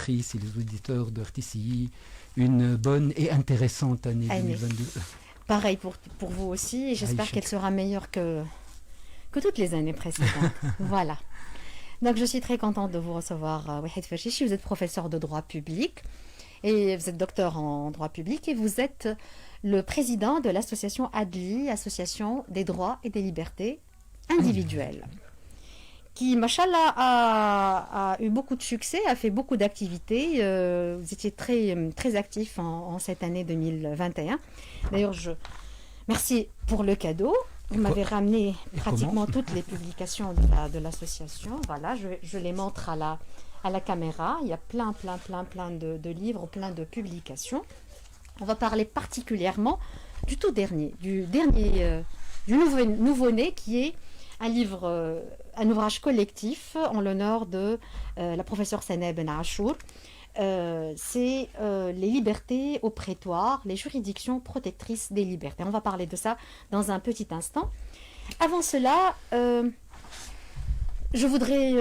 auditrices et les auditeurs de RTCI une bonne et intéressante année 2022. Pareil pour vous aussi, et j'espère qu'elle sera meilleure que toutes les années précédentes. Voilà. Donc je suis très contente de vous recevoir, Wahid Ferchichi. Vous êtes professeur de droit public, et vous êtes docteur en droit public, et vous êtes le président de l'association ADLI, Association des droits et des libertés individuelles, qui, machallah, a eu beaucoup de succès, a fait beaucoup d'activités. Vous étiez très actif en cette année 2021. D'ailleurs, merci pour le cadeau. Vous m'avez ramené pratiquement toutes les publications de l'association. Voilà, je les montre à la caméra. Il y a plein de livres, plein de publications. On va parler particulièrement du tout dernier, du nouveau-né, qui est un ouvrage collectif en l'honneur de la professeure Sanaa Ben Achour. C'est les libertés au prétoire, les juridictions protectrices des libertés. On va parler de ça dans un petit instant. Avant cela, je voudrais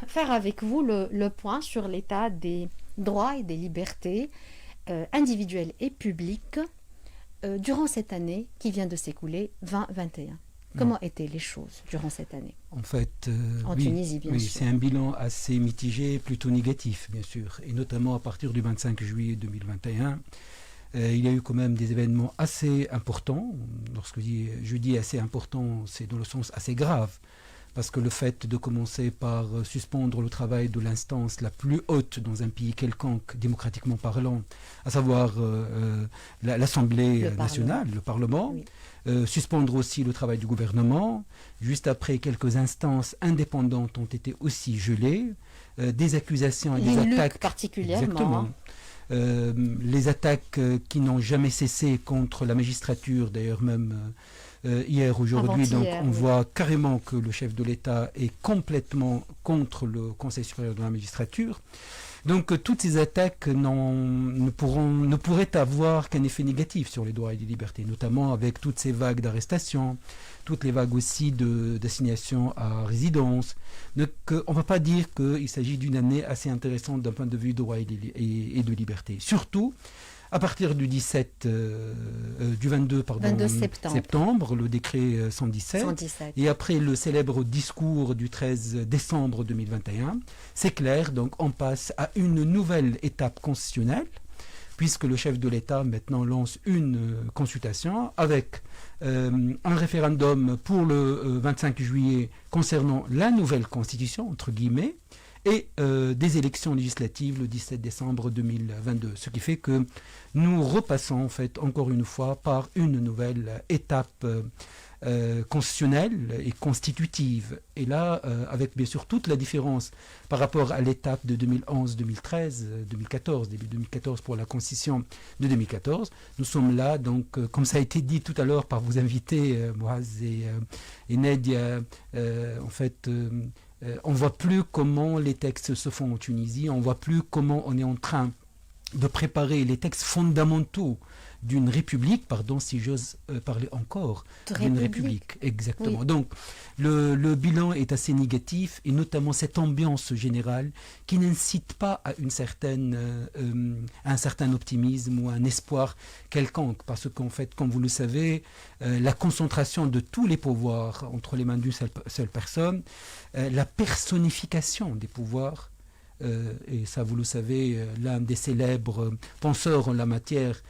faire avec vous le point sur l'état des droits et des libertés individuelles et publiques durant cette année qui vient de s'écouler, 2021. Comment étaient les choses durant cette année? En fait, en Tunisie, bien sûr. C'est un bilan assez mitigé, plutôt négatif, bien sûr. Et notamment à partir du 25 juillet 2021, il y a eu quand même des événements assez importants. Lorsque je dis assez importants, c'est dans le sens assez grave. Parce que le fait de commencer par suspendre le travail de l'instance la plus haute dans un pays quelconque, démocratiquement parlant, à savoir l'Assemblée nationale, le Parlement, oui. Suspendre aussi le travail du gouvernement. Juste après, quelques instances indépendantes ont été aussi gelées. Des accusations et des attaques. Particulièrement. Exactement. Les attaques qui n'ont jamais cessé contre la magistrature, d'ailleurs même hier, aujourd'hui, donc on voit carrément que le chef de l'État est complètement contre le Conseil supérieur de la magistrature. Donc toutes ces attaques ne pourraient avoir qu'un effet négatif sur les droits et les libertés, notamment avec toutes ces vagues d'arrestations, toutes les vagues aussi d'assignation à résidence. Donc on ne va pas dire qu'il s'agit d'une année assez intéressante d'un point de vue de droits et de liberté. Surtout à partir du 22 septembre, le décret 117, et après le célèbre discours du 13 décembre 2021, c'est clair, donc on passe à une nouvelle étape constitutionnelle, puisque le chef de l'État maintenant lance une consultation avec un référendum pour le 25 juillet concernant la nouvelle constitution, entre guillemets, et des élections législatives le 17 décembre 2022. Ce qui fait que nous repassons en fait encore une fois par une nouvelle étape constitutionnelle et constitutive. Et là, avec bien sûr toute la différence par rapport à l'étape de 2011, 2013, 2014, début 2014 pour la constitution de 2014, nous sommes là, donc, comme ça a été dit tout à l'heure par vos invités, Moaz et Nadia, en fait, on ne voit plus comment les textes se font en Tunisie, on ne voit plus comment on est en train de préparer les textes fondamentaux d'une république, pardon, si j'ose parler encore, d'une république. Exactement. Oui. Donc, le bilan est assez négatif, et notamment cette ambiance générale qui n'incite pas à un certain optimisme ou un espoir quelconque, parce qu'en fait, comme vous le savez, la concentration de tous les pouvoirs entre les mains d'une seule personne, la personnification des pouvoirs, et ça vous le savez, l'un des célèbres penseurs en la matière,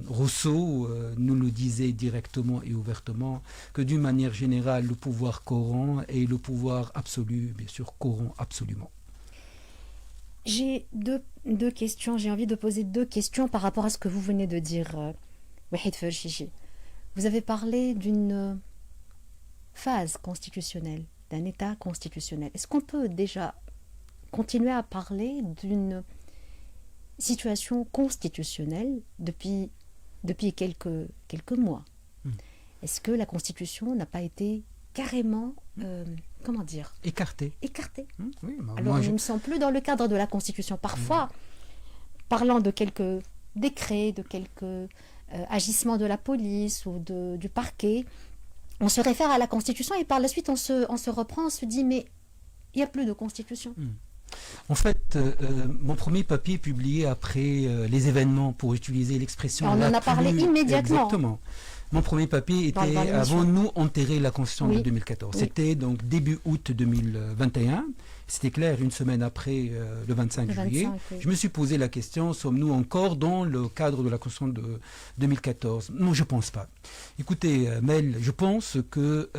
Rousseau, nous le disait directement et ouvertement, que d'une manière générale, le pouvoir corrompt et le pouvoir absolu, bien sûr, corrompt absolument. J'ai deux questions, j'ai envie de poser deux questions par rapport à ce que vous venez de dire, Wahid Ferchichi. Vous avez parlé d'une phase constitutionnelle, d'un état constitutionnel. Est-ce qu'on peut déjà continuer à parler d'une situation constitutionnelle depuis quelques mois? Est-ce que la Constitution n'a pas été carrément, écartée? Oui, alors, nous ne sommes plus dans le cadre de la Constitution. Parfois, parlant de quelques décrets, de quelques agissements de la police ou du parquet, on se réfère à la Constitution et par la suite, on se reprend, on se dit, mais il n'y a plus de Constitution. En fait, mon premier papier publié après les événements, pour utiliser l'expression. On en a parlé immédiatement. Exactement. Mon premier papier était Avons-nous enterré la Constitution de 2014 ? C'était donc début août 2021. C'était clair, une semaine après le 25 juillet. Je me suis posé la question, sommes-nous encore dans le cadre de la Constitution de 2014 ? Non, je ne pense pas. Écoutez, Mel, je pense que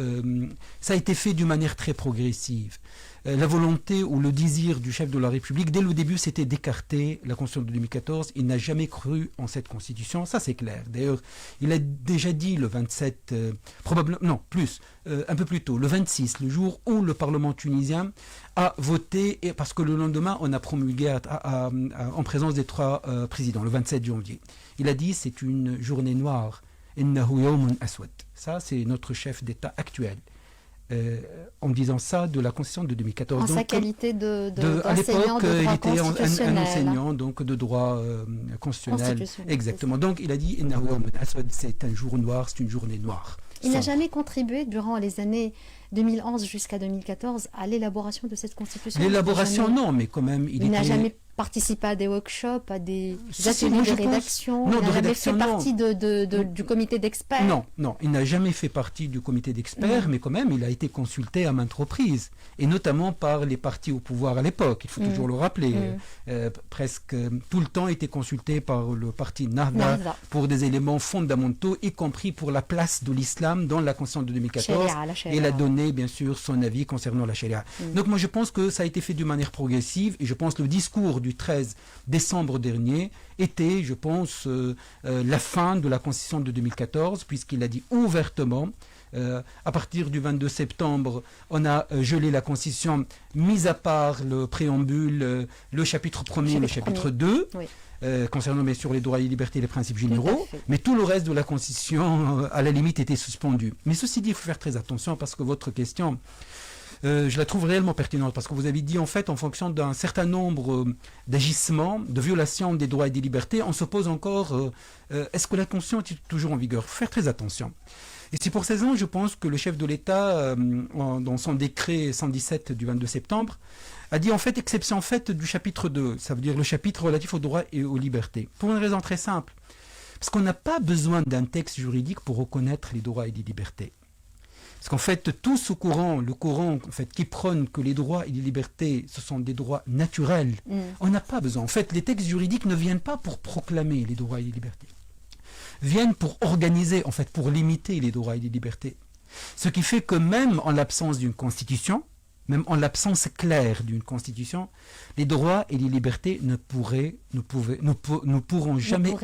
ça a été fait d'une manière très progressive. La volonté ou le désir du chef de la République, dès le début, c'était d'écarter la Constitution de 2014. Il n'a jamais cru en cette Constitution, ça c'est clair. D'ailleurs, il a déjà dit le 27, probablement, non, plus, un peu plus tôt, le 26, le jour où le Parlement tunisien a voté, et parce que le lendemain, on a promulgué en présence des trois présidents, le 27 janvier. Il a dit, c'est une journée noire. Innahu yawmun aswad. Ça, c'est notre chef d'État actuel. En disant ça de la Constitution de 2014. En donc, sa qualité à l'époque, il était un enseignant donc, de droit constitutionnel. Exactement. Donc il a dit c'est un jour noir, c'est une journée noire. Il n'a jamais contribué durant les années 2011 jusqu'à 2014 à l'élaboration de cette Constitution. L'élaboration, non, mais quand même... Il n'a jamais participé à des workshops, à des ateliers de rédaction. Non, il n'a jamais fait partie du comité d'experts. Non, il n'a jamais fait partie du comité d'experts, mais quand même, il a été consulté à maintes reprises, et notamment par les partis au pouvoir à l'époque. Il faut toujours le rappeler. Presque tout le temps, il était consulté par le parti Nahda pour des éléments fondamentaux, y compris pour la place de l'islam dans la Constitution de 2014. Et il a donné, bien sûr, son avis concernant la charia. Donc moi, je pense que ça a été fait d'une manière progressive, et je pense que le discours du 13 décembre dernier était, je pense, la fin de la Constitution de 2014, puisqu'il a dit ouvertement, à partir du 22 septembre, on a gelé la Constitution, mis à part le préambule, le chapitre 1er, le chapitre 2, concernant bien sûr les droits et libertés et les principes généraux, mais tout le reste de la Constitution, à la limite, était suspendu. Mais ceci dit, il faut faire très attention, parce que votre question... je la trouve réellement pertinente, parce que vous avez dit en fait, en fonction d'un certain nombre d'agissements, de violations des droits et des libertés, on se pose encore, est-ce que la Constitution est toujours en vigueur ? Il faut faire très attention. Et c'est pour ces raisons, je pense que le chef de l'État, dans son décret 117 du 22 septembre, a dit en fait, exception faite du chapitre 2, ça veut dire le chapitre relatif aux droits et aux libertés, pour une raison très simple. Parce qu'on n'a pas besoin d'un texte juridique pour reconnaître les droits et les libertés. Parce qu'en fait, tout ce courant, le courant en fait, qui prône que les droits et les libertés, ce sont des droits naturels, on n'a pas besoin. En fait, les textes juridiques ne viennent pas pour proclamer les droits et les libertés. Viennent pour organiser, en fait, pour limiter les droits et les libertés. Ce qui fait que même en l'absence d'une constitution, même en l'absence claire d'une constitution, les droits et les libertés ne pourront jamais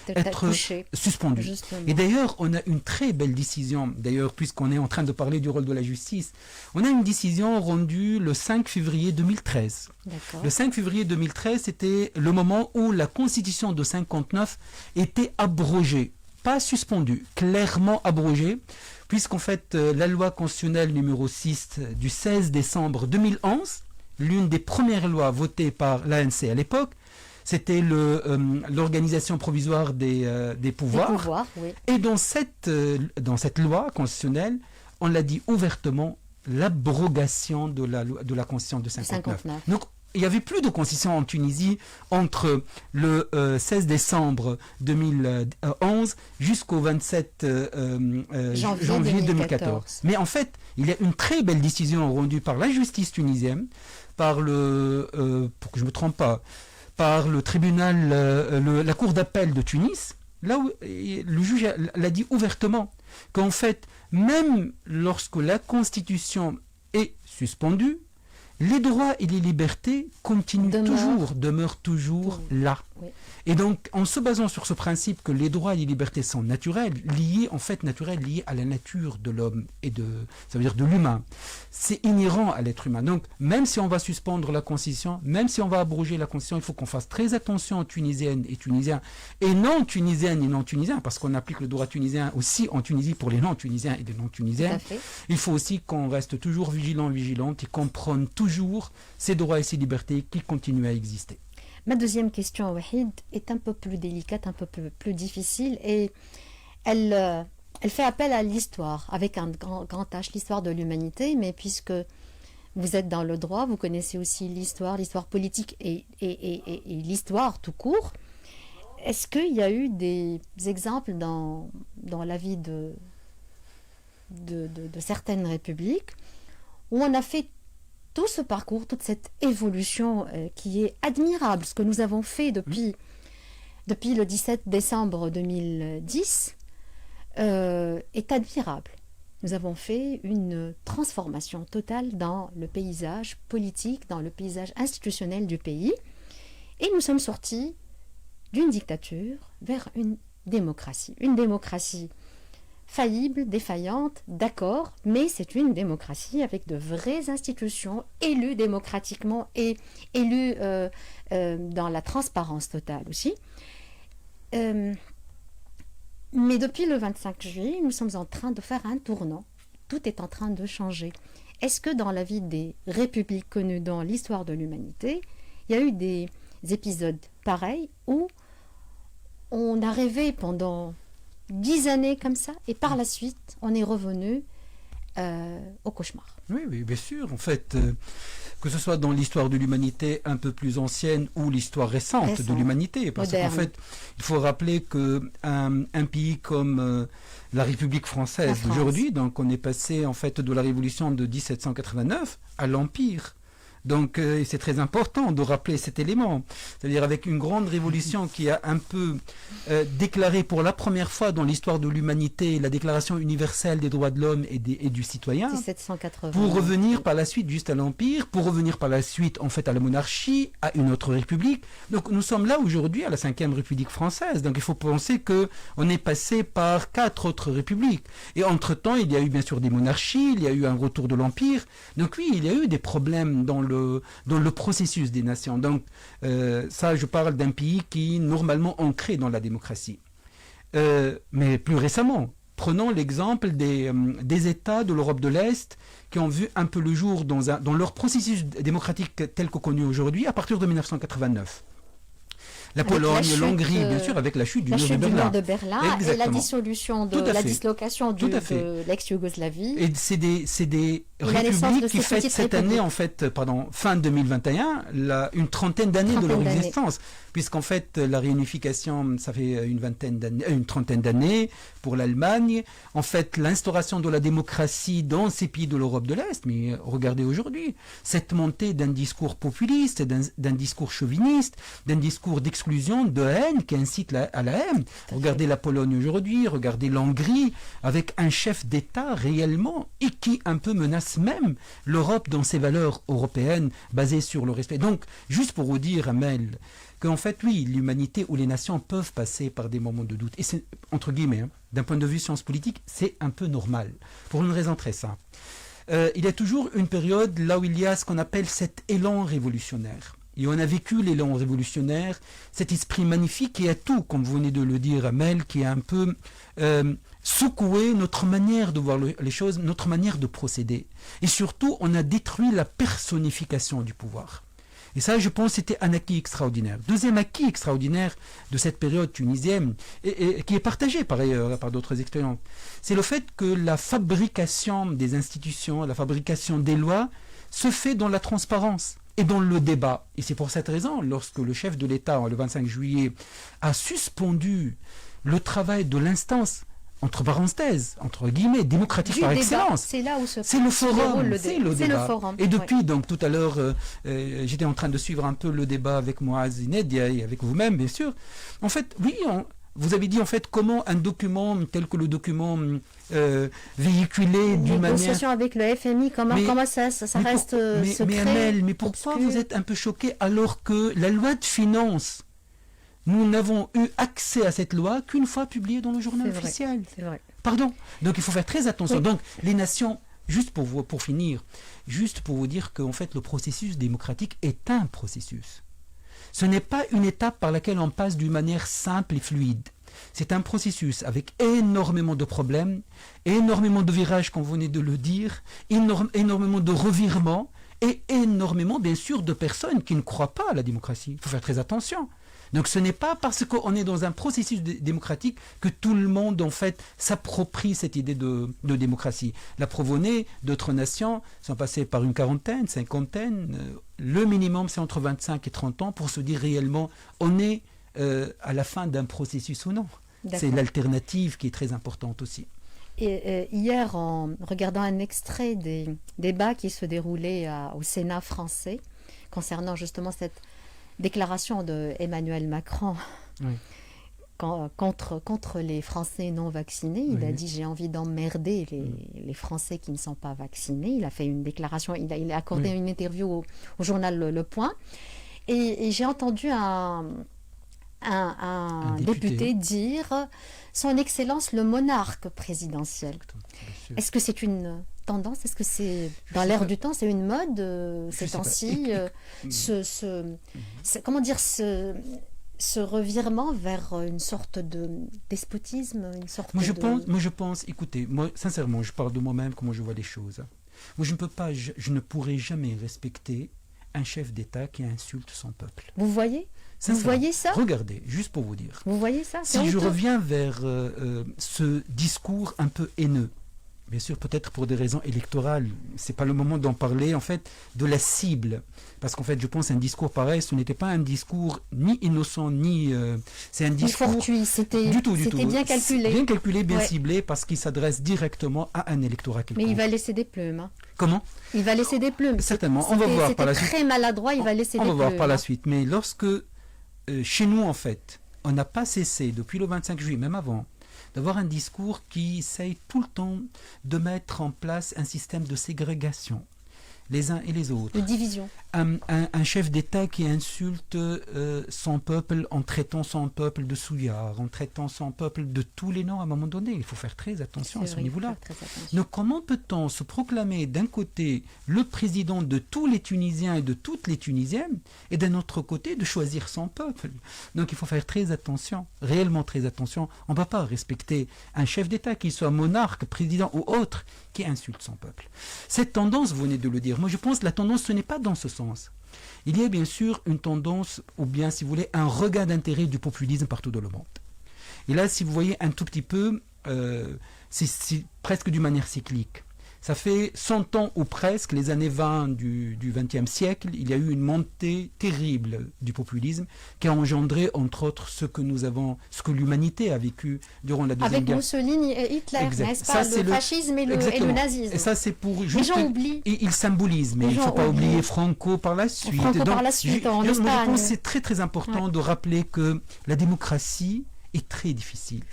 être suspendus. Justement. Et d'ailleurs, on a une très belle décision, d'ailleurs, puisqu'on est en train de parler du rôle de la justice, on a une décision rendue le 5 février 2013. Le 5 février 2013, c'était le moment où la Constitution de 59 était abrogée, pas suspendue, clairement abrogée, puisqu'en fait, la loi constitutionnelle numéro 6 du 16 décembre 2011, l'une des premières lois votées par l'ANC à l'époque, c'était l'organisation provisoire des pouvoirs. Et dans cette loi constitutionnelle, on l'a dit ouvertement, l'abrogation de la Constitution de 59. Donc, il n'y avait plus de constitution en Tunisie entre le 16 décembre 2011 jusqu'au 27 janvier 2014. Mais en fait, il y a une très belle décision rendue par la justice tunisienne, par pour que je ne me trompe pas, par le tribunal, la cour d'appel de Tunis, là où le juge l'a dit ouvertement, qu'en fait, même lorsque la Constitution est suspendue, les droits et les libertés demeurent toujours là. Oui. Et donc, en se basant sur ce principe que les droits et les libertés sont naturels, liés à la nature de l'homme ça veut dire de l'humain. C'est inhérent à l'être humain. Donc, même si on va suspendre la Constitution, même si on va abroger la Constitution, il faut qu'on fasse très attention aux Tunisiennes et Tunisiens, et non-Tunisiennes et non-Tunisiens, parce qu'on applique le droit tunisien aussi en Tunisie pour les non-Tunisiens et les non-Tunisiennes. Il faut aussi qu'on reste toujours vigilante et qu'on prône toujours ces droits et ces libertés qui continuent à exister. Ma deuxième question, Wahid, est un peu plus délicate, un peu plus difficile, et elle fait appel à l'histoire, avec un grand H, l'histoire de l'humanité, mais puisque Vous êtes dans le droit, vous connaissez aussi l'histoire politique et l'histoire tout court. Est-ce qu'il y a eu des exemples dans la vie de certaines républiques où on a fait tout ce parcours, toute cette évolution qui est admirable, ce que nous avons fait depuis le 17 décembre 2010 est admirable. Nous avons fait une transformation totale dans le paysage politique, dans le paysage institutionnel du pays, et nous sommes sortis d'une dictature vers une démocratie. Une démocratie faillible, défaillante, d'accord, mais c'est une démocratie avec de vraies institutions élues démocratiquement et élues dans la transparence totale aussi. Mais depuis le 25 juillet, nous sommes en train de faire un tournant. Tout est en train de changer. Est-ce que dans la vie des républiques connues dans l'histoire de l'humanité, il y a eu des épisodes pareils où on a rêvé pendant 10 années comme ça, et par la suite, on est revenu au cauchemar. Oui, bien sûr. En fait, que ce soit dans l'histoire de l'humanité un peu plus ancienne ou l'histoire récente de l'humanité. Parce qu'en fait, il faut rappeler qu'un pays comme la République française d'aujourd'hui, donc on est passé en fait de la Révolution de 1789 à l'Empire. Donc c'est très important de rappeler cet élément. C'est-à-dire avec une grande révolution qui a un peu déclaré pour la première fois dans l'histoire de l'humanité la Déclaration universelle des droits de l'homme et du citoyen. 1780. Pour revenir par la suite juste à l'Empire, pour revenir par la suite en fait à la monarchie, à une autre république. Donc nous sommes là aujourd'hui à la 5e République française. Donc il faut penser qu'on est passé par 4 autres républiques. Et entre-temps, il y a eu bien sûr des monarchies, il y a eu un retour de l'Empire. Donc oui, il y a eu des problèmes dans le processus des nations. Donc ça, je parle d'un pays qui est normalement ancré dans la démocratie. Mais plus récemment, prenons l'exemple des États de l'Europe de l'Est qui ont vu un peu le jour dans leur processus démocratique tel que connu aujourd'hui à partir de 1989. La Pologne, l'Hongrie, bien sûr, avec la chute du mur de Berlin et la dissolution la dislocation de l'ex-Yougoslavie. Et c'est des républiques qui fêtent cette année, en fait, fin 2021, une trentaine d'années de leur existence. Puisqu'en fait, la réunification, ça fait une trentaine d'années pour l'Allemagne. En fait, l'instauration de la démocratie dans ces pays de l'Europe de l'Est, mais regardez aujourd'hui, cette montée d'un discours populiste, d'un discours chauviniste, d'un discours d'exclusion, de haine qui incite à la haine. Regardez la Pologne aujourd'hui, regardez l'Hongrie, avec un chef d'État réellement et qui un peu menace même l'Europe dans ses valeurs européennes basées sur le respect. Donc, juste pour vous dire, Amel, qu'en fait, oui, l'humanité ou les nations peuvent passer par des moments de doute. Et c'est, entre guillemets, d'un point de vue science politique, c'est un peu normal, pour une raison très simple. Il y a toujours une période là où il y a ce qu'on appelle cet élan révolutionnaire. Et on a vécu l'élan révolutionnaire, cet esprit magnifique qui a tout, comme vous venez de le dire, Amel, qui a un peu secoué notre manière de voir les choses, notre manière de procéder. Et surtout, on a détruit la personnification du pouvoir. Et ça, je pense, c'était un acquis extraordinaire. Deuxième acquis extraordinaire de cette période tunisienne, et qui est partagé par ailleurs par d'autres expériences, c'est le fait que la fabrication des institutions, la fabrication des lois, se fait dans la transparence et dans le débat. Et c'est pour cette raison, lorsque le chef de l'État, le 25 juillet, a suspendu le travail de l'instance, entre parenthèses, entre guillemets, démocratique par excellence. C'est là où c'est le forum, c'est le débat. Forum, et depuis, donc tout à l'heure, j'étais en train de suivre un peu le débat avec Moaz Zinedia et avec vous-même, bien sûr. En fait, oui, vous avez dit en fait comment un document tel que le document véhiculé d'une manière... Négociation avec le FMI, comment ça reste secret. Mais Amel, mais pourquoi vous êtes un peu choqué alors que la loi de finances, nous n'avons eu accès à cette loi qu'une fois publiée dans le journal officiel. C'est vrai. Pardon. Donc il faut faire très attention. Oui. Donc les nations, juste pour finir, juste pour vous dire qu'en fait le processus démocratique est un processus. Ce n'est pas une étape par laquelle on passe d'une manière simple et fluide. C'est un processus avec énormément de problèmes, énormément de virages, comme vous venez de le dire, énormément de revirements, et énormément, bien sûr, de personnes qui ne croient pas à la démocratie. Il faut faire très attention. Donc ce n'est pas parce qu'on est dans un processus démocratique que tout le monde, en fait, s'approprie cette idée de démocratie. La preuve en est, d'autres nations sont passées par une quarantaine, cinquantaine. Le minimum, c'est entre 25 et 30 ans pour se dire réellement, on est à la fin d'un processus ou non. D'accord. C'est l'alternative qui est très importante aussi. Et hier, en regardant un extrait des débats qui se déroulaient au Sénat français, concernant justement cette déclaration d'Emmanuel Macron oui. contre les Français non vaccinés. Il a dit « j'ai envie d'emmerder les Français qui ne sont pas vaccinés ». Il a fait une déclaration, il a accordé une interview au journal Le Point. Et j'ai entendu un député dire « Son Excellence le monarque présidentiel ». Est-ce que c'est une tendance? Est-ce que c'est dans l'air du temps? C'est une mode ces temps-ci comment dire, ce revirement vers une sorte de despotisme, une sorte moi, je pense, écoutez, moi, sincèrement, je parle de moi-même, comment je vois les choses. Moi, je ne pourrai jamais respecter un chef d'État qui insulte son peuple. Vous voyez? Vous voyez ça? Regardez, juste pour vous dire. Vous voyez ça? Si je reviens vers ce discours un peu haineux, bien sûr, peut-être pour des raisons électorales, c'est pas le moment d'en parler, en fait, de la cible. Parce qu'en fait, je pense qu'un discours pareil, ce n'était pas un discours ni innocent, ni... c'est un discours... fortuit, c'était bien calculé. Bien calculé, bien ciblé, parce qu'il s'adresse directement à un électorat quelconque. Mais il va laisser des plumes. Hein. Comment? Il va laisser des plumes. Certainement, on va voir par la suite. C'était très maladroit, il va laisser des plumes. On va voir par la suite. Mais lorsque, chez nous, en fait, on n'a pas cessé, depuis le 25 juillet, même avant, d'avoir un discours qui essaye tout le temps de mettre en place un système de ségrégation, les uns et les autres. De division. Un chef d'État qui insulte son peuple en traitant son peuple de souillard, en traitant son peuple de tous les noms à un moment donné. Il faut faire très attention à ce niveau-là. Donc comment peut-on se proclamer d'un côté le président de tous les Tunisiens et de toutes les Tunisiennes et d'un autre côté de choisir son peuple? Donc il faut faire très attention, réellement très attention. On ne va pas respecter un chef d'État, qu'il soit monarque, président ou autre, qui insulte son peuple. Cette tendance, vous venez de le dire, moi je pense que la tendance ce n'est pas dans ce sens. Il y a bien sûr une tendance, ou bien si vous voulez, un regain d'intérêt du populisme partout dans le monde. Et là, si vous voyez un tout petit peu, c'est presque d'une manière cyclique. Ça fait 100 ans ou presque, les années 20 du XXe siècle, il y a eu une montée terrible du populisme qui a engendré, entre autres, ce que l'humanité a vécu durant la Deuxième Guerre. Avec Mussolini et Hitler, n'est-ce pas? Le fascisme et le nazisme. Et ça, c'est pour juste... Les gens oublient. Et ils symbolisent, mais il ne faut pas oublier Franco par la suite. Par la suite, en Espagne. Je pense que c'est très très important de rappeler que la démocratie est très difficile.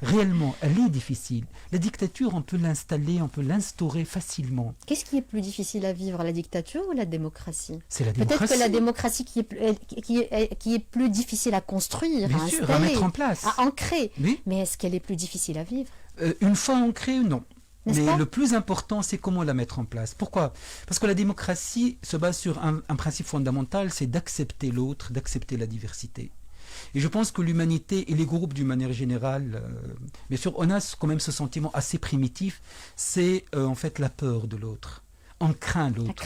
Réellement, elle est difficile. La dictature, on peut l'installer, on peut l'instaurer facilement. Qu'est-ce qui est plus difficile à vivre, la dictature ou la démocratie? C'est la démocratie. Peut-être que la démocratie qui est plus difficile à construire, bien à sûr, installer, à mettre en place, à ancrer. Oui. Mais est-ce qu'elle est plus difficile à vivre? Une fois ancrée, non. N'est-ce Mais pas? le plus important, c'est comment la mettre en place. Pourquoi? Parce que la démocratie se base sur un principe fondamental, c'est d'accepter l'autre, d'accepter la diversité. Et je pense que l'humanité et les groupes d'une manière générale, bien sûr, on a quand même ce sentiment assez primitif, c'est en fait la peur de l'autre. On craint l'autre.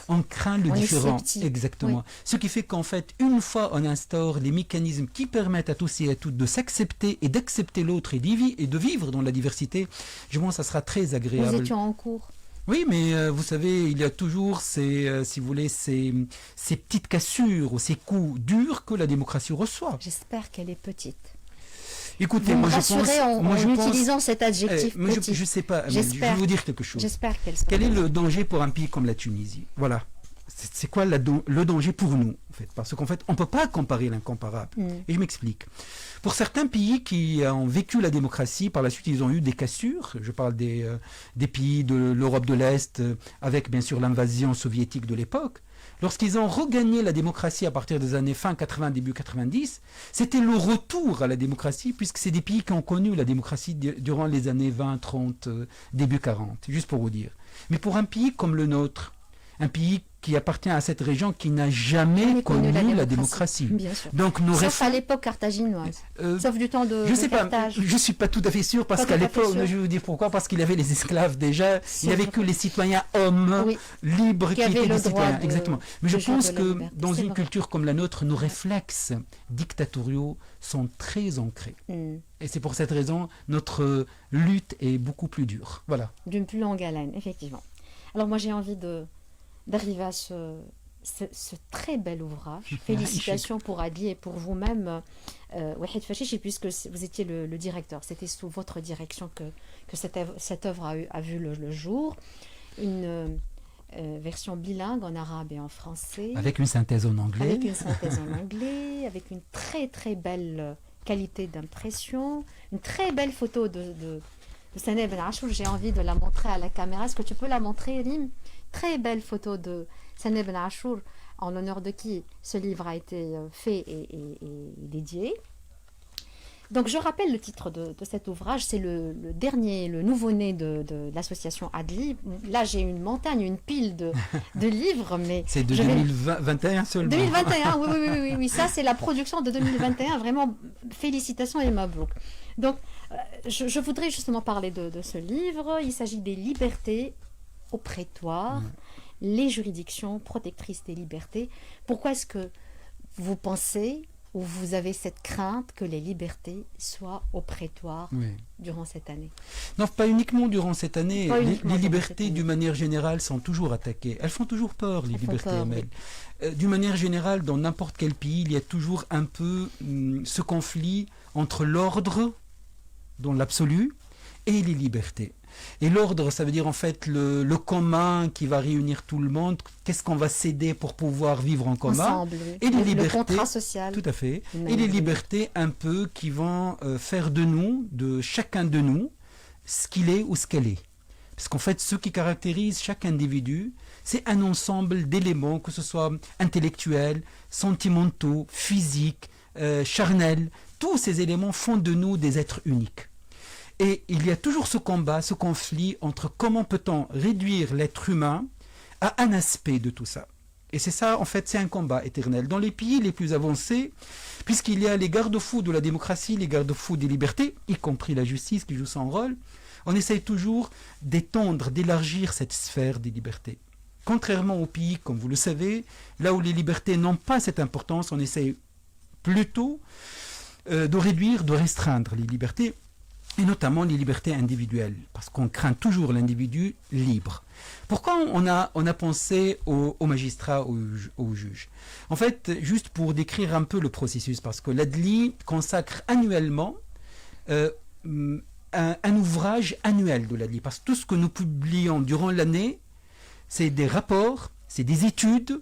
On craint le différent. Exactement. Oui. Ce qui fait qu'en fait, une fois on instaure les mécanismes qui permettent à tous et à toutes de s'accepter et d'accepter l'autre et de vivre dans la diversité, je pense que ça sera très agréable. Nous étions en cours. Oui, mais vous savez, il y a toujours ces petites cassures ou ces coups durs que la démocratie reçoit. J'espère qu'elle est petite. Écoutez, moi je pense... en utilisant cet adjectif petit. Je ne sais pas, je vais vous dire quelque chose. J'espère qu'elle sera Quel est le danger pour un pays comme la Tunisie? Voilà. C'est quoi le danger pour nous, en fait? Parce qu'en fait, on ne peut pas comparer l'incomparable. Et je m'explique. Pour certains pays qui ont vécu la démocratie, par la suite, ils ont eu des cassures. Je parle des pays de l'Europe de l'Est, avec bien sûr l'invasion soviétique de l'époque. Lorsqu'ils ont regagné la démocratie à partir des années fin 80, début 90, c'était le retour à la démocratie, puisque c'est des pays qui ont connu la démocratie durant les années 20, 30, début 40, juste pour vous dire. Mais pour un pays comme le nôtre, un pays qui appartient à cette région qui n'a jamais connu la démocratie. Bien sûr. Donc, sauf à l'époque carthaginoise. Sauf du temps de Carthage. Je ne suis pas tout à fait sûr, parce qu'à l'époque, je vais vous dire pourquoi, parce qu'il y avait les esclaves déjà, il n'y avait que les citoyens hommes, libres, qui étaient des citoyens. Exactement. Mais je pense que dans une culture comme la nôtre, nos réflexes dictatoriaux sont très ancrés. Et c'est pour cette raison, notre lutte est beaucoup plus dure. Voilà. D'une plus longue haleine, effectivement. Alors moi, j'ai envie d'arriver à ce très bel ouvrage. Félicitations pour Adli et pour vous-même, Waheed Fachichi, puisque vous étiez le directeur. C'était sous votre direction que cette œuvre a vu le jour. Une version bilingue en arabe et en français. Avec une synthèse en anglais. Avec une synthèse en anglais, avec une très très belle qualité d'impression, une très belle photo de Sana Ibn Achour. J'ai envie de la montrer à la caméra. Est-ce que tu peux la montrer, Rim? Très belle photo de Sana Ibn Achour, en l'honneur de qui ce livre a été fait et dédié. Donc je rappelle le titre de cet ouvrage, c'est le dernier, le nouveau-né de l'association Adli. Là j'ai une montagne, une pile de livres, mais... C'est de 2021 seulement. 2021, oui, ça c'est la production de 2021, vraiment félicitations et mabrouk. Donc je voudrais justement parler de ce livre. Il s'agit des libertés au prétoire, les juridictions protectrices des libertés. Pourquoi est-ce que vous pensez ou vous avez cette crainte que les libertés soient au prétoire durant cette année? Non, pas uniquement durant cette année. Les libertés, d'une manière générale, sont toujours attaquées. Elles font toujours peur, les libertés, Amel. D'une manière générale, dans n'importe quel pays, il y a toujours un peu ce conflit entre l'ordre, dans l'absolu, et les libertés. Et l'ordre, ça veut dire en fait le commun qui va réunir tout le monde. Qu'est-ce qu'on va céder pour pouvoir vivre en commun? Ensemble, et les libertés, le contrat social. Tout à fait. Et les libertés un peu qui vont faire de nous, de chacun de nous, ce qu'il est ou ce qu'elle est. Parce qu'en fait, ce qui caractérise chaque individu, c'est un ensemble d'éléments, que ce soit intellectuels, sentimentaux, physiques, charnels. Tous ces éléments font de nous des êtres uniques. Et il y a toujours ce combat, ce conflit entre comment peut-on réduire l'être humain à un aspect de tout ça. Et c'est ça, en fait, c'est un combat éternel. Dans les pays les plus avancés, puisqu'il y a les garde-fous de la démocratie, les garde-fous des libertés, y compris la justice qui joue son rôle, on essaye toujours d'étendre, d'élargir cette sphère des libertés. Contrairement aux pays, comme vous le savez, là où les libertés n'ont pas cette importance, on essaye plutôt de réduire, de restreindre les libertés, et notamment les libertés individuelles, parce qu'on craint toujours l'individu libre. Pourquoi on a pensé aux magistrats, aux juges? En fait, juste pour décrire un peu le processus, parce que l'Adli consacre annuellement un ouvrage annuel de l'Adli, parce que tout ce que nous publions durant l'année, c'est des rapports, c'est des études,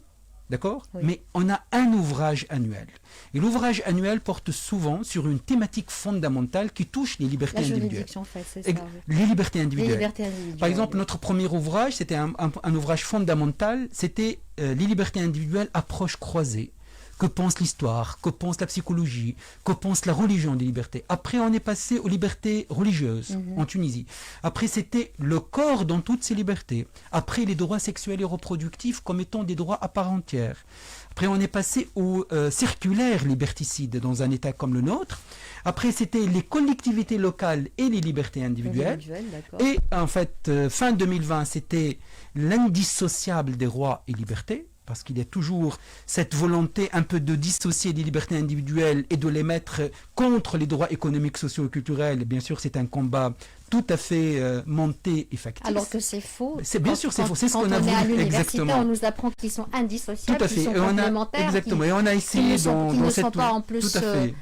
d'accord? Mais on a un ouvrage annuel. Et l'ouvrage annuel porte souvent sur une thématique fondamentale qui touche les libertés individuelles. En fait, c'est ça, les libertés individuelles. Les libertés individuelles. Par exemple, notre premier ouvrage, c'était un ouvrage fondamental, c'était les libertés individuelles, approche croisée. Que pense l'histoire? Que pense la psychologie? Que pense la religion des libertés? Après, on est passé aux libertés religieuses en Tunisie. Après, c'était le corps dans toutes ces libertés. Après, les droits sexuels et reproductifs comme étant des droits à part entière. Après, on est passé aux circulaires liberticides dans un État comme le nôtre. Après, c'était les collectivités locales et les libertés individuelles. Et en fait, fin 2020, c'était l'indissociable des droits et libertés. Parce qu'il y a toujours cette volonté un peu de dissocier les libertés individuelles et de les mettre contre les droits économiques, sociaux et culturels. Bien sûr, c'est un combat tout à fait monté et factice. Alors que c'est faux. Bien sûr, c'est faux. C'est ce qu'on a voulu. À l'université, on nous apprend qu'ils sont indissociables, tout à fait. qu'ils sont complémentaires. Exactement. Et on a essayé qu'ils ne sont pas en plus... Tout à fait.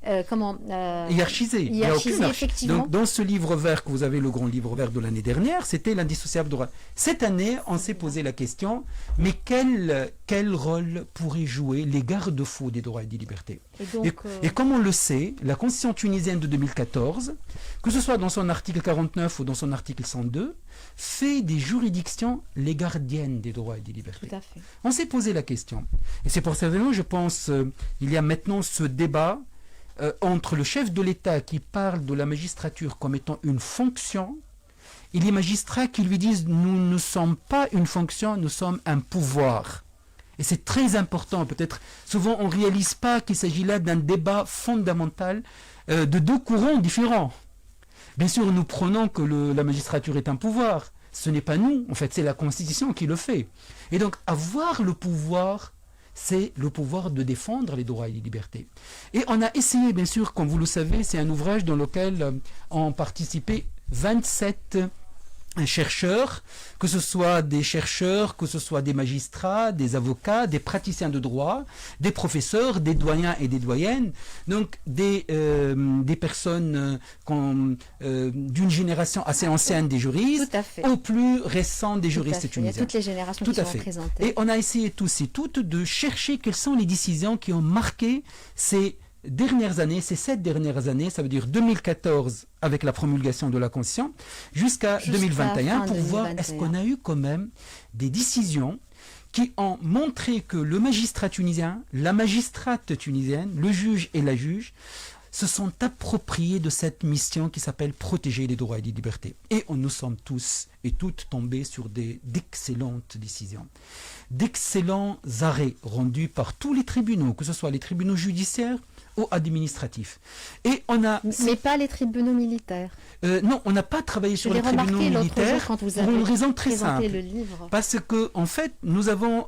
Hiérarchisé. Effectivement. Donc, dans ce livre vert que vous avez, le grand livre vert de l'année dernière, c'était l'indissociable droit. Cette année, on s'est posé la question, mais quel rôle pourraient jouer les garde-fous des droits et des libertés? Et comme on le sait, la Constitution tunisienne de 2014, que ce soit dans son article 49 ou dans son article 102, fait des juridictions les gardiennes des droits et des libertés. Tout à fait. On s'est posé la question. Et c'est pour cette raison, je pense, il y a maintenant ce débat entre le chef de l'État qui parle de la magistrature comme étant une fonction et les magistrats qui lui disent nous ne sommes pas une fonction, nous sommes un pouvoir. Et c'est très important, peut-être souvent on ne réalise pas qu'il s'agit là d'un débat fondamental de deux courants différents. Bien sûr, nous prenons que la magistrature est un pouvoir. Ce n'est pas nous, en fait, c'est la Constitution qui le fait. Et donc, avoir le pouvoir, c'est le pouvoir de défendre les droits et les libertés. Et on a essayé, bien sûr, comme vous le savez, c'est un ouvrage dans lequel ont participé 27 chercheurs, que ce soit des chercheurs, que ce soit des magistrats, des avocats, des praticiens de droit, des professeurs, des doyens et des doyennes, donc des personnes d'une génération assez ancienne des juristes au plus récent des juristes tunisiens. Il y a toutes les générations qui sont représentées. Et on a essayé tous et toutes de chercher quelles sont les décisions qui ont marqué ces dernières années, ces 7 dernières années, ça veut dire 2014 avec la promulgation de la Constitution, jusqu'à 2021, pour voir est-ce qu'on a eu quand même des décisions qui ont montré que le magistrat tunisien, la magistrate tunisienne, le juge et la juge se sont appropriés de cette mission qui s'appelle protéger les droits et les libertés. Et nous sommes tous et toutes tombés sur d'excellentes décisions, d'excellents arrêts rendus par tous les tribunaux, que ce soit les tribunaux judiciaires ou administratifs. Et on a... Mais pas les tribunaux militaires. Non, on n'a pas travaillé sur les tribunaux militaires quand vous pour une raison très simple. Le livre. Parce que, en fait, nous avons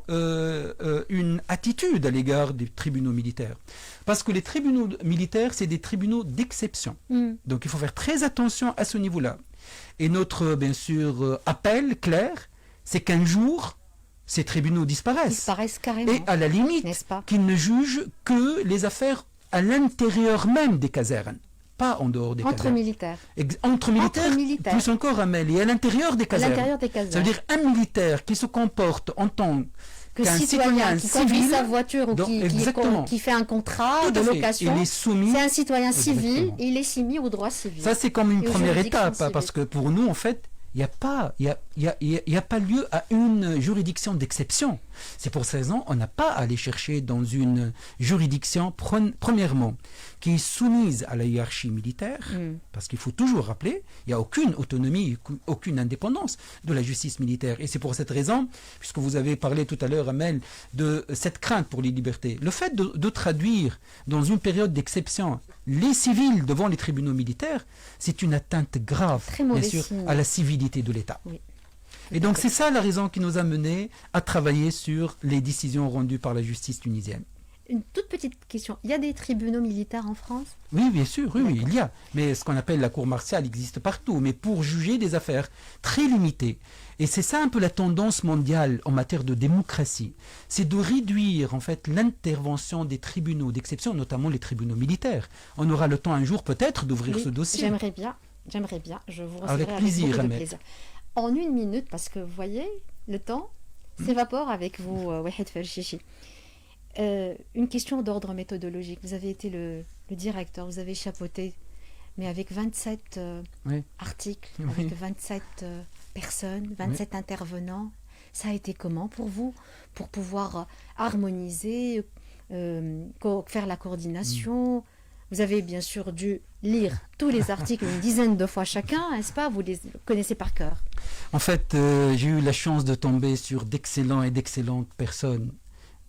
une attitude à l'égard des tribunaux militaires. Parce que les tribunaux militaires, c'est des tribunaux d'exception. Donc il faut faire très attention à ce niveau-là. Et notre, bien sûr, appel clair, c'est qu'un jour, ces tribunaux disparaissent. Disparaissent carrément. Et à la limite, qu'ils ne jugent que les affaires à l'intérieur même des casernes, pas en dehors des casernes. Entre militaires, plus encore, Amel, et à l'intérieur des casernes. Ça veut dire un militaire qui se comporte en tant qu'un citoyen qui civil, conduit sa voiture ou qui fait un contrat de location, c'est un citoyen civil, et il est soumis au droit civil. Ça, c'est comme une première étape, parce que pour nous, en fait, il n'y a pas lieu à une juridiction d'exception. C'est pour cette raison on n'a pas à aller chercher dans une juridiction, premièrement, qui est soumise à la hiérarchie militaire, parce qu'il faut toujours rappeler, il n'y a aucune autonomie, aucune indépendance de la justice militaire. Et c'est pour cette raison, puisque vous avez parlé tout à l'heure, Amel, de cette crainte pour les libertés, le fait de traduire dans une période d'exception les civils devant les tribunaux militaires, c'est une atteinte grave, bien sûr, à la civilité de l'État. Oui. Et donc c'est ça la raison qui nous a menés à travailler sur les décisions rendues par la justice tunisienne. Une toute petite question. Il y a des tribunaux militaires en France ? Oui, bien sûr, oui, il y a. Mais ce qu'on appelle la cour martiale existe partout, mais pour juger des affaires très limitées. Et c'est ça un peu la tendance mondiale en matière de démocratie. C'est de réduire en fait l'intervention des tribunaux d'exception, notamment les tribunaux militaires. On aura le temps un jour peut-être d'ouvrir ce dossier. J'aimerais bien. Je vous recevrai avec plaisir. En 1 minute, parce que vous voyez, le temps s'évapore avec vous, Wahed Ferchichi. Une question d'ordre méthodologique. Vous avez été le directeur, vous avez chapeauté, mais avec 27 articles, avec 27 personnes, 27 intervenants. Ça a été comment pour vous, pour pouvoir harmoniser, faire la coordination? Vous avez bien sûr dû lire tous les articles une dizaine de fois chacun, n'est-ce pas? Vous les connaissez par cœur. En fait, j'ai eu la chance de tomber sur d'excellents et d'excellentes personnes.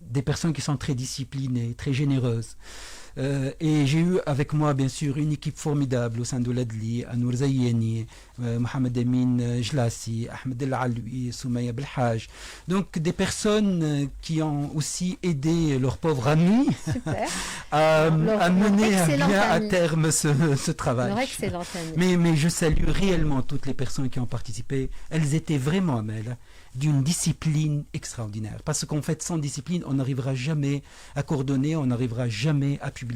Des personnes qui sont très disciplinées, très généreuses. Et j'ai eu avec moi, bien sûr, une équipe formidable au sein de l'Adli, Anour Zayeni, Mohamed Amin Jlassi, Ahmed El Aloui, Soumaya Belhaj. Donc des personnes qui ont aussi aidé leurs pauvres amis à mener à terme ce travail. Mais je salue réellement toutes les personnes qui ont participé. Elles étaient vraiment, Amel, d'une discipline extraordinaire. Parce qu'en fait, sans discipline, on n'arrivera jamais à coordonner, on n'arrivera jamais à publier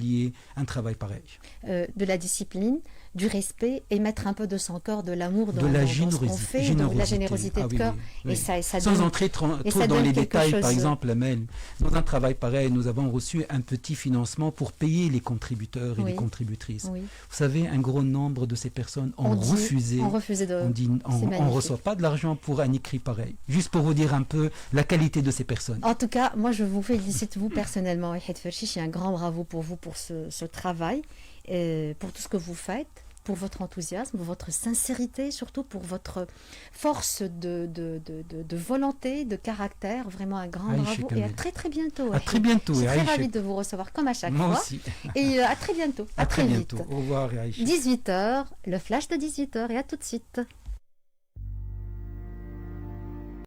un travail pareil. De la discipline, du respect et mettre un peu de son corps, de l'amour dans ce qu'on fait, de la générosité de cœur. Oui. Et ça sans entrer trop dans les détails, par exemple, Amel, dans un travail pareil, nous avons reçu un petit financement pour payer les contributeurs et les contributrices. Oui. Vous savez, un gros nombre de ces personnes ont refusé. On ne reçoit pas de l'argent pour un écrit pareil. Juste pour vous dire un peu la qualité de ces personnes. En tout cas, moi je vous félicite, vous personnellement, Wahed Ferchichi, un grand bravo pour vous pour ce travail, pour tout ce que vous faites. pour votre enthousiasme, pour votre sincérité, surtout pour votre force de volonté, de caractère. Vraiment un grand bravo et à très très bientôt. À très bientôt. Je suis très ravie de vous recevoir comme à chaque fois. Moi aussi. Et à très bientôt. À très bientôt. Au revoir, Aïcha. 18h, le flash de 18h et à tout de suite.